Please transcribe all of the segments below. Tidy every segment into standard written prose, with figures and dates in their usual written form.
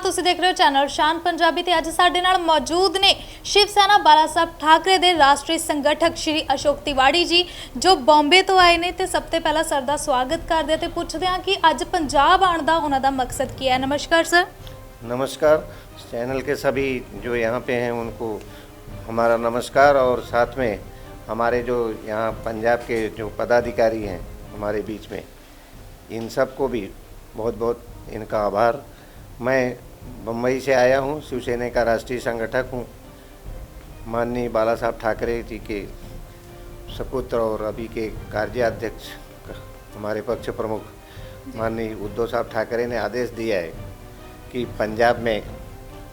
ਤੁਸੀਂ ਦੇਖ ਰਹੇ ਹੋ ਚੈਨਲ ਸ਼ਾਨ ਪੰਜਾਬੀ ਤੇ ਅੱਜ ਸਾਡੇ ਨਾਲ ਮੌਜੂਦ ਨੇ ਸ਼ਿਵ ਸੈਨਾ ਬਾਲਾ ਸਾਹਿਬ ਠਾਕਰੇ ਦੇ ਰਾਸ਼ਟਰੀ ਸੰਗਠਕ ਸ਼੍ਰੀ ਅਸ਼ੋਕ ਤਿਵਾੜੀ ਜੀ ਜੋ ਬੰਬੇ ਤੋਂ ਆਏ ਨੇ ਤੇ ਸਭ ਤੋਂ ਪਹਿਲਾਂ ਸਰ ਦਾ ਸਵਾਗਤ ਕਰਦੇ ਤੇ ਪੁੱਛਦੇ ਹਾਂ ਕਿ ਅੱਜ ਪੰਜਾਬ ਆਉਣ ਦਾ ਉਹਨਾਂ ਦਾ ਮਕਸਦ ਕੀ ਹੈ। नमस्कार सर। नमस्कार। चैनल के सभी जो यहाँ पे हैं उनको हमारा नमस्कार और साथ में हमारे जो यहाँ पंजाब के जो पदाधिकारी हैं हमारे बीच में इन सब को भी बहुत बहुत इनका आभार। मैं बम्बई से आया हूँ, शिवसेना का राष्ट्रीय संगठक हूँ। माननीय बाला साहब ठाकरे जी के सपुत्र और अभी के कार्याध्यक्ष हमारे पक्ष प्रमुख माननीय उद्धव साहब ठाकरे ने आदेश दिया है कि पंजाब में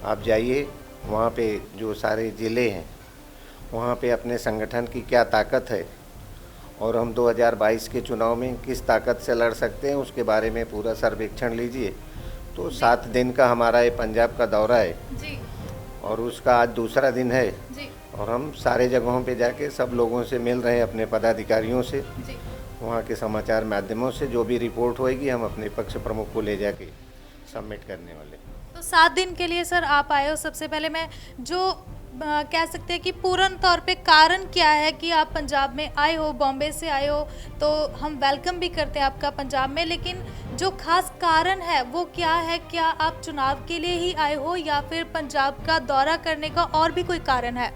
आप जाइए, वहाँ पे जो सारे ज़िले हैं वहाँ पे अपने संगठन की क्या ताकत है और हम 2022 के चुनाव में किस ताकत से लड़ सकते हैं उसके बारे में पूरा सर्वेक्षण लीजिए। तो 7 दिन का हमारा ये पंजाब का दौरा है जी। और उसका आज दूसरा दिन है जी। और हम सारे जगहों पे जाके सब लोगों से मिल रहे हैं, अपने पदाधिकारियों से, जी। वहाँ के समाचार माध्यमों से जो भी रिपोर्ट होएगी हम अपने पक्ष प्रमुख को ले जाके सबमिट करने वाले। तो 7 दिन के लिए सर आप आए हो, सबसे पहले मैं जो कह सकते हैं कि पूर्ण तौर पे कारण क्या है कि आप पंजाब में आए हो, बॉम्बे से आए हो, तो हम वेलकम भी करते हैं आपका पंजाब में, लेकिन जो खास कारण है वो क्या है? क्या आप चुनाव के लिए ही आए हो या फिर पंजाब का दौरा करने का और भी कोई कारण है?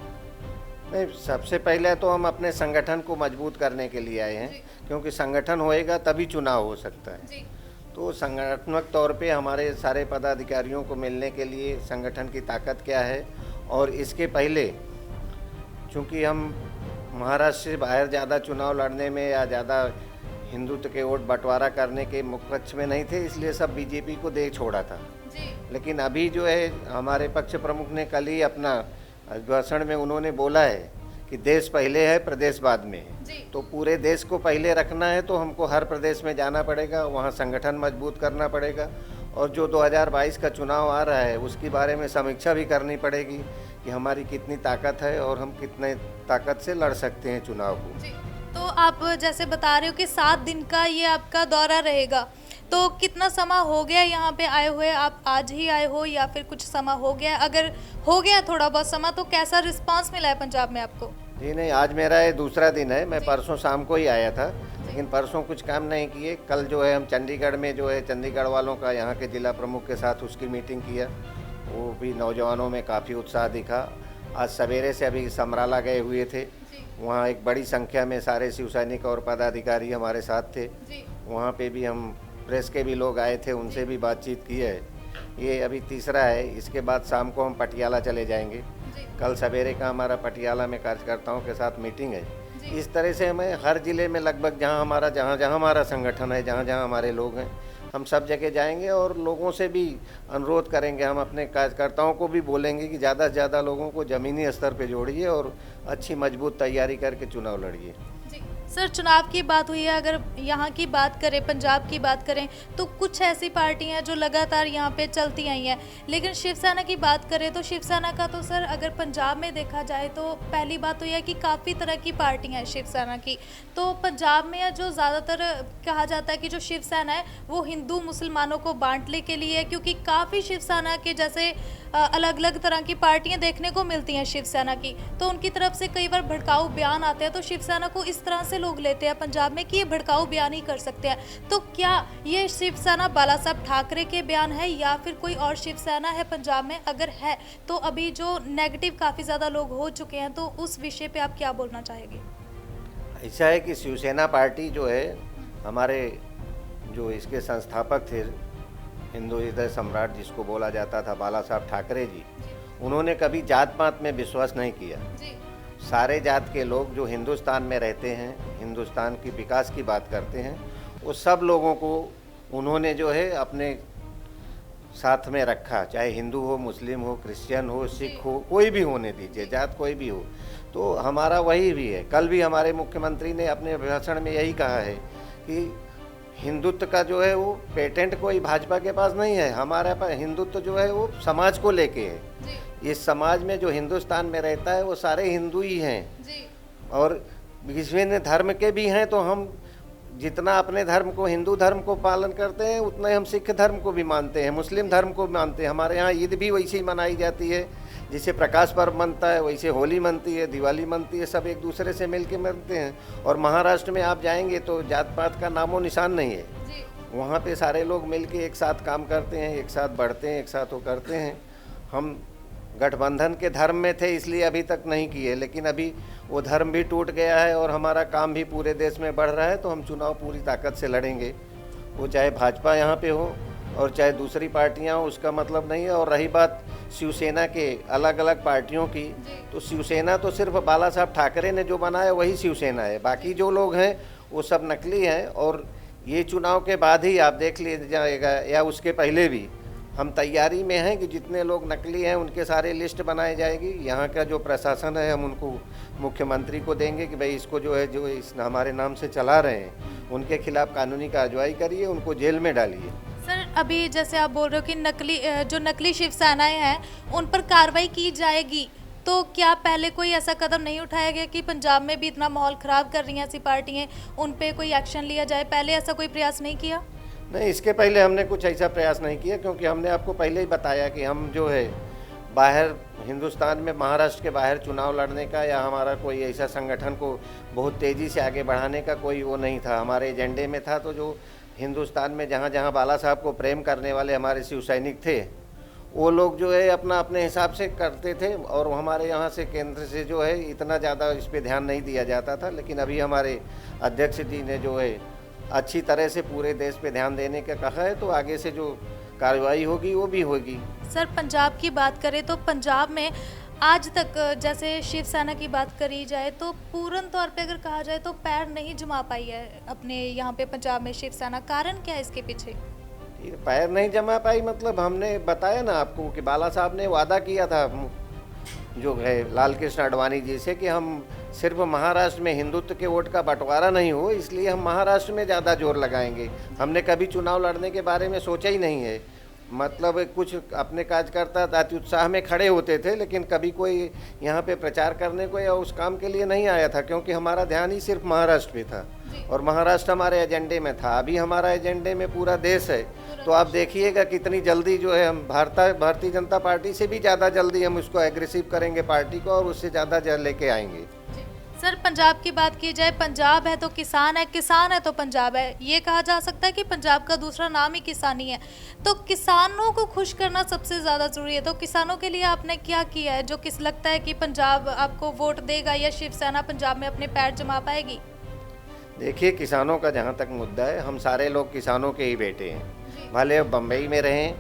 नहीं, सबसे पहले तो हम अपने संगठन को मजबूत करने के लिए आए हैं, क्योंकि संगठन होएगा तभी चुनाव हो सकता है। जी। तो संगठनात्मक तौर पे हमारे सारे पदाधिकारियों को मिलने के लिए संगठन की ताकत क्या है, और इसके पहले चूँकि हम महाराष्ट्र से बाहर ज़्यादा चुनाव लड़ने में या ज़्यादा हिंदुत्व के वोट बंटवारा करने के मुख्य पक्ष में नहीं थे, इसलिए सब बीजेपी को दे छोड़ा था। जी। लेकिन अभी जो है हमारे पक्ष प्रमुख ने कल ही अपना भाषण में उन्होंने बोला है कि देश पहले है, प्रदेश बाद में है। जी। तो पूरे देश को पहले रखना है तो हमको हर प्रदेश में जाना पड़ेगा, वहाँ संगठन मजबूत करना पड़ेगा और जो 2022 का चुनाव आ रहा है उसके बारे में समीक्षा भी करनी पड़ेगी कि हमारी कितनी ताकत है और हम कितने ताकत से लड़ सकते हैं चुनाव को। जी। तो आप जैसे बता रहे हो कि 7 दिन का ये आपका दौरा रहेगा, तो कितना समय हो गया यहाँ पे आए हुए? आप आज ही आए हो या फिर कुछ समय हो गया? अगर हो गया थोड़ा बहुत समय तो कैसा रिस्पांस मिला है पंजाब में आपको? जी नहीं, आज मेरा ये दूसरा दिन है। मैं परसों शाम को ही आया था, लेकिन परसों कुछ काम नहीं किए। कल जो है हम चंडीगढ़ में जो है चंडीगढ़ वालों का यहाँ के जिला प्रमुख के साथ उसकी मीटिंग किया, वो भी नौजवानों में काफ़ी उत्साह दिखा। आज सवेरे से अभी समराला गए हुए थे, वहाँ एक बड़ी संख्या में सारे शिव सैनिक और पदाधिकारी हमारे साथ थे। वहाँ पे भी हम प्रेस के भी लोग आए थे, उनसे भी बातचीत की है। ये अभी तीसरा है। इसके बाद शाम को हम पटियाला चले जाएंगे। कल सवेरे का हमारा पटियाला में कार्यकर्ताओं के साथ मीटिंग है। इस तरह से हमें हर ज़िले में लगभग जहाँ जहाँ हमारा संगठन है, जहाँ जहाँ हमारे लोग हैं, हम सब जगह जाएंगे और लोगों से भी अनुरोध करेंगे। हम अपने कार्यकर्ताओं को भी बोलेंगे कि ज़्यादा से ज़्यादा लोगों को ज़मीनी स्तर पे जोड़िए और अच्छी मजबूत तैयारी करके चुनाव लड़िए। सर, चुनाव की बात हुई है, अगर यहाँ की बात करें, पंजाब की बात करें, तो कुछ ऐसी पार्टी हैं जो लगातार यहाँ पे चलती आई हैं, लेकिन शिवसेना की बात करें तो शिवसेना का तो सर अगर पंजाब में देखा जाए तो पहली बात तो यह है कि काफ़ी तरह की पार्टियाँ हैं शिवसेना की। तो पंजाब में जो ज़्यादातर कहा जाता है कि जो शिवसेना है वो हिंदू मुसलमानों को बांटने के लिए है, क्योंकि काफ़ी शिवसेना के जैसे अलग अलग तरह की पार्टियां देखने को मिलती हैं शिवसेना की, तो उनकी तरफ से कई बार भड़काऊ बयान आते हैं, तो शिवसेना को इस तरह से लोग लेते हैं पंजाब में कि ये भड़काऊ बयान ही कर सकते हैं। तो क्या ये शिवसेना बाला साहब ठाकरे के बयान है या फिर कोई और शिवसेना है पंजाब में? अगर है तो अभी जो नेगेटिव काफ़ी ज़्यादा लोग हो चुके हैं, तो उस विषय पर आप क्या बोलना चाहेंगे? ऐसा है कि शिवसेना पार्टी जो है हमारे जो इसके संस्थापक थे, हिंदू हृदय सम्राट जिसको बोला जाता था बाला साहब ठाकरे जी, उन्होंने कभी जात पात में विश्वास नहीं किया। सारे जात के लोग जो हिंदुस्तान में रहते हैं, हिंदुस्तान की विकास की बात करते हैं, वो सब लोगों को उन्होंने जो है अपने साथ में रखा, चाहे हिंदू हो, मुस्लिम हो, क्रिश्चियन हो, सिख हो, कोई भी होने दीजिए, जात कोई भी हो। तो हमारा वही भी है। कल भी हमारे मुख्यमंत्री ने अपने भाषण में यही कहा है कि हिंदुत्व का जो है वो पेटेंट कोई भाजपा के पास नहीं है, हमारे पास हिंदुत्व जो है वो समाज को लेके है। इस समाज में जो हिंदुस्तान में रहता है वो सारे हिंदू ही हैं और विभिन्न धर्म के भी हैं। तो हम जितना अपने धर्म को, हिंदू धर्म को पालन करते हैं, उतना ही हम सिख धर्म को भी मानते हैं, मुस्लिम धर्म को भी मानते हैं। हमारे यहाँ ईद भी वैसे ही मनाई जाती है, जैसे प्रकाश पर्व मनता है वैसे होली मनती है, दिवाली मनती है, सब एक दूसरे से मिल के मनते हैं। और महाराष्ट्र में आप जाएंगे तो जात पात का नामो निशान नहीं है। वहाँ पे सारे लोग मिल के एक साथ काम करते हैं, एक साथ बढ़ते हैं, एक साथ वो करते हैं। हम गठबंधन के धर्म में थे इसलिए अभी तक नहीं किए, लेकिन अभी वो धर्म भी टूट गया है और हमारा काम भी पूरे देश में बढ़ रहा है, तो हम चुनाव पूरी ताकत से लड़ेंगे। वो चाहे भाजपा यहाँ पे हो और चाहे दूसरी पार्टियाँ हो, उसका मतलब नहीं है। और रही बात शिवसेना के अलग अलग पार्टियों की, तो शिवसेना तो सिर्फ बाला साहब ठाकरे ने जो बनाया वही शिवसेना है, बाकी जो लोग हैं वो सब नकली हैं। और ये चुनाव के बाद ही आप देख लीजिए जाएगा या उसके पहले भी हम तैयारी में हैं कि जितने लोग नकली हैं उनके सारे लिस्ट बनाए जाएगी। यहाँ का जो प्रशासन है हम उनको मुख्यमंत्री को देंगे कि भाई इसको जो है जो इस हमारे नाम से चला रहे हैं उनके खिलाफ कानूनी कार्रवाई करिए, उनको जेल में डालिए। सर अभी जैसे आप बोल रहे हो कि जो नकली शिव सेनाएं हैं उन पर कार्रवाई की जाएगी, तो क्या पहले कोई ऐसा कदम नहीं उठाया गया कि पंजाब में भी इतना माहौल ख़राब कर रही हैं ऐसी पार्टियाँ, उन पे कोई एक्शन लिया जाए? पहले ऐसा कोई प्रयास नहीं किया? नहीं, इसके पहले हमने कुछ ऐसा प्रयास नहीं किया, क्योंकि हमने आपको पहले ही बताया कि हम जो है बाहर हिंदुस्तान में, महाराष्ट्र के बाहर चुनाव लड़ने का या हमारा कोई ऐसा संगठन को बहुत तेज़ी से आगे बढ़ाने का कोई वो नहीं था, हमारे एजेंडे में था। तो जो हिंदुस्तान में जहाँ जहाँ बाला साहब को प्रेम करने वाले हमारे शिव सैनिक थे, वो लोग जो है अपना अपने हिसाब से करते थे और हमारे यहाँ से केंद्र से जो है इतना ज़्यादा इस पर ध्यान नहीं दिया जाता था। लेकिन अभी हमारे अध्यक्ष जी ने जो है अच्छी तरह से पूरे देश पे ध्यान देने का कहा है, तो आगे से जो कार्रवाई होगी वो भी होगी। सर पंजाब की बात करें तो पंजाब में आज तक जैसे शिवसेना की बात करी जाए तो पूर्ण तौर पे अगर कहा जाए तो पैर नहीं जमा पाई है अपने यहाँ पे पंजाब में शिवसेना। कारण क्या है इसके पीछे? ये पैर नहीं जमा पाई मतलब हमने बताया ना आपको कि बाला साहब ने वादा किया था जो है लाल कृष्ण आडवाणी जी से कि हम सिर्फ महाराष्ट्र में हिंदुत्व के वोट का बंटवारा नहीं हो, इसलिए हम महाराष्ट्र में ज़्यादा जोर लगाएंगे। हमने कभी चुनाव लड़ने के बारे में सोचा ही नहीं है। मतलब कुछ अपने कार्यकर्ता अति उत्साह में खड़े होते थे, लेकिन कभी कोई यहाँ पे प्रचार करने को या उस काम के लिए नहीं आया था, क्योंकि हमारा ध्यान ही सिर्फ महाराष्ट्र पे था और महाराष्ट्र हमारे एजेंडे में था। अभी हमारा एजेंडे में पूरा देश है, तो आप देखिएगा कितनी जल्दी जो है हम भारतीय जनता पार्टी से भी ज़्यादा जल्दी हम उसको एग्रेसिव करेंगे पार्टी को और उससे ज़्यादा लेके आएंगे। सर पंजाब की बात की जाए, पंजाब है तो किसान है, किसान है तो पंजाब है। ये कहा जा सकता है कि पंजाब का दूसरा नाम ही किसानी है। तो किसानों को खुश करना सबसे ज़्यादा ज़रूरी है। तो किसानों के लिए आपने क्या किया है जो किस लगता है कि पंजाब आपको वोट देगा या शिवसेना पंजाब में अपने पैर जमा पाएगी? देखिए, किसानों का जहाँ तक मुद्दा है, हम सारे लोग किसानों के ही बेटे हैं, भले बम्बई में रहें,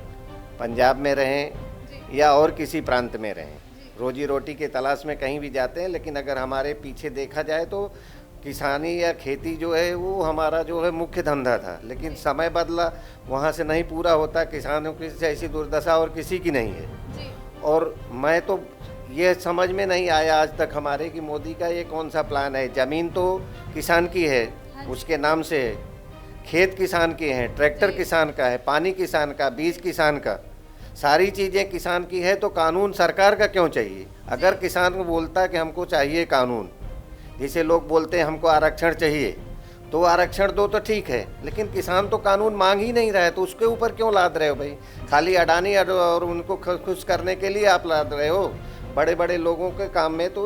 पंजाब में रहें या और किसी प्रांत में रहें, रोजी रोटी के तलाश में कहीं भी जाते हैं। लेकिन अगर हमारे पीछे देखा जाए तो किसानी या खेती जो है वो हमारा जो है मुख्य धंधा था, लेकिन समय बदला, वहाँ से नहीं पूरा होता। किसानों की ऐसी दुर्दशा और किसी की नहीं है। और मैं तो ये समझ में नहीं आया आज तक हमारे कि मोदी का ये कौन सा प्लान है। ज़मीन तो किसान की है, उसके नाम से है, खेत किसान के हैं, ट्रैक्टर किसान का है, पानी किसान का, बीज किसान का, सारी चीज़ें किसान की है। तो कानून सरकार का क्यों चाहिए? अगर किसान को बोलता है कि हमको चाहिए कानून, जैसे लोग बोलते हैं हमको आरक्षण चाहिए, तो आरक्षण दो तो ठीक है, लेकिन किसान तो कानून मांग ही नहीं रहा है, तो उसके ऊपर क्यों लाद रहे हो भाई? खाली अडानी और उनको खुश करने के लिए आप लाद रहे हो। बड़े बड़े लोगों के काम में तो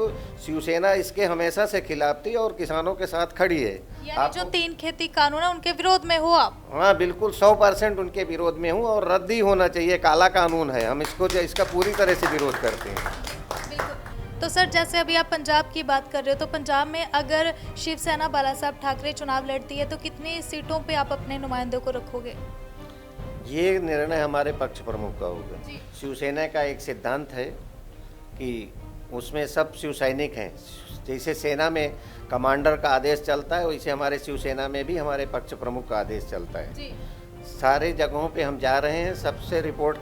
शिवसेना इसके हमेशा से खिलाफ थी और किसानों के साथ खड़ी है। यानी जो 3 खेती कानून है उनके विरोध में हो आप? हाँ बिल्कुल, 100% उनके विरोध में हूँ और रद्द ही होना चाहिए। काला कानून है, हम इसका पूरी तरह से विरोध करते हैं। बिल्कुल। तो सर जैसे अभी आप पंजाब की बात कर रहे हो, तो पंजाब में अगर शिवसेना बाला साहब ठाकरे चुनाव लड़ती है तो कितनी सीटों पे आप अपने नुमाइंदों को रखोगे? ये निर्णय हमारे पक्ष प्रमुख का होगा। शिवसेना का एक सिद्धांत है कि उसमें सब शिव सैनिक हैं। जैसे सेना में कमांडर का आदेश चलता है, वैसे हमारे शिवसेना में भी हमारे पक्ष प्रमुख का आदेश चलता है। सारे जगहों पे हम जा रहे हैं, सबसे रिपोर्ट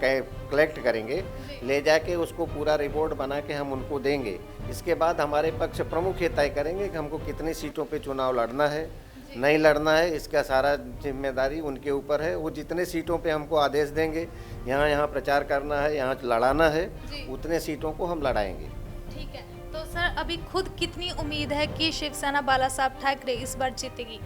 कलेक्ट करेंगे, ले जाके उसको पूरा रिपोर्ट बना के हम उनको देंगे। इसके बाद हमारे पक्ष प्रमुख ये तय करेंगे कि हमको कितनी सीटों पे चुनाव लड़ना है, नहीं लड़ना है। इसका सारा जिम्मेदारी उनके ऊपर है। वो जितने सीटों पे हमको आदेश देंगे, यहाँ यहाँ प्रचार करना है, यहाँ लड़ाना है, उतने सीटों को हम लड़ाएंगे। ठीक है। तो सर अभी खुद कितनी उम्मीद है कि शिवसेना बाला साहब ठाकरे इस बार जीतेगी?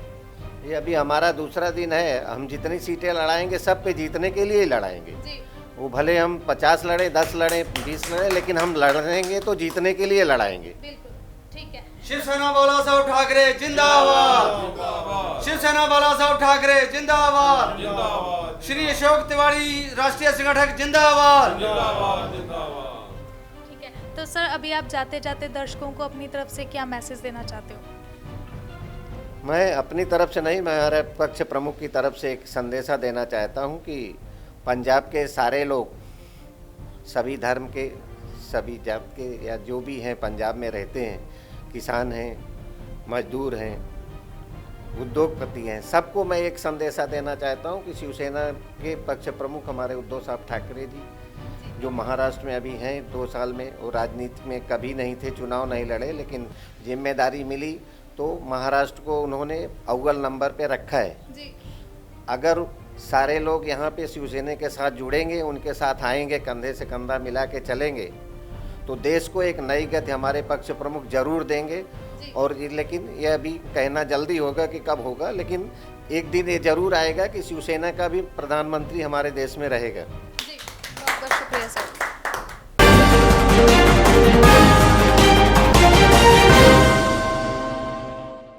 ये अभी हमारा दूसरा दिन है, हम जितनी सीटें लड़ाएंगे सब पे जीतने के लिए ही लड़ाएंगे। जी वो भले हम 50 लड़े, 10 लड़े, 20 लड़े, लेकिन हम लड़ेंगे तो जीतने के लिए लड़ाएंगे। बिल्कुल ठीक है। शिवसेना बाळासाहेब ठाकरे जिंदाबाद। शिवसेना बाळासाहेब ठाकरे जिंदाबाद। श्री अशोक तिवारी राष्ट्रीय संगठक जिंदाबाद। ठीक है, तो सर अभी आप जाते जाते दर्शकों को अपनी तरफ से क्या मैसेज देना चाहते हो? मैं अपनी तरफ से नहीं, मैं हमारे पक्ष प्रमुख की तरफ से एक संदेशा देना चाहता हूं कि पंजाब के सारे लोग, सभी धर्म के, सभी जात के या जो भी हैं पंजाब में रहते हैं, किसान हैं, मजदूर हैं, उद्योगपति हैं, सबको मैं एक संदेशा देना चाहता हूं कि शिवसेना के पक्ष प्रमुख हमारे उद्धव साहब ठाकरे जी, जो महाराष्ट्र में अभी हैं 2 साल में, वो राजनीति में कभी नहीं थे, चुनाव नहीं लड़े, लेकिन जिम्मेदारी मिली तो महाराष्ट्र को उन्होंने अव्वल नंबर पे रखा है। जी अगर सारे लोग यहाँ पे शिवसेना के साथ जुड़ेंगे, उनके साथ आएंगे, कंधे से कंधा मिला के चलेंगे, तो देश को एक नई गति हमारे पक्ष प्रमुख जरूर देंगे। और लेकिन ये अभी कहना जल्दी होगा कि कब होगा, लेकिन एक दिन ये जरूर आएगा कि शिवसेना का भी प्रधानमंत्री हमारे देश में रहेगा।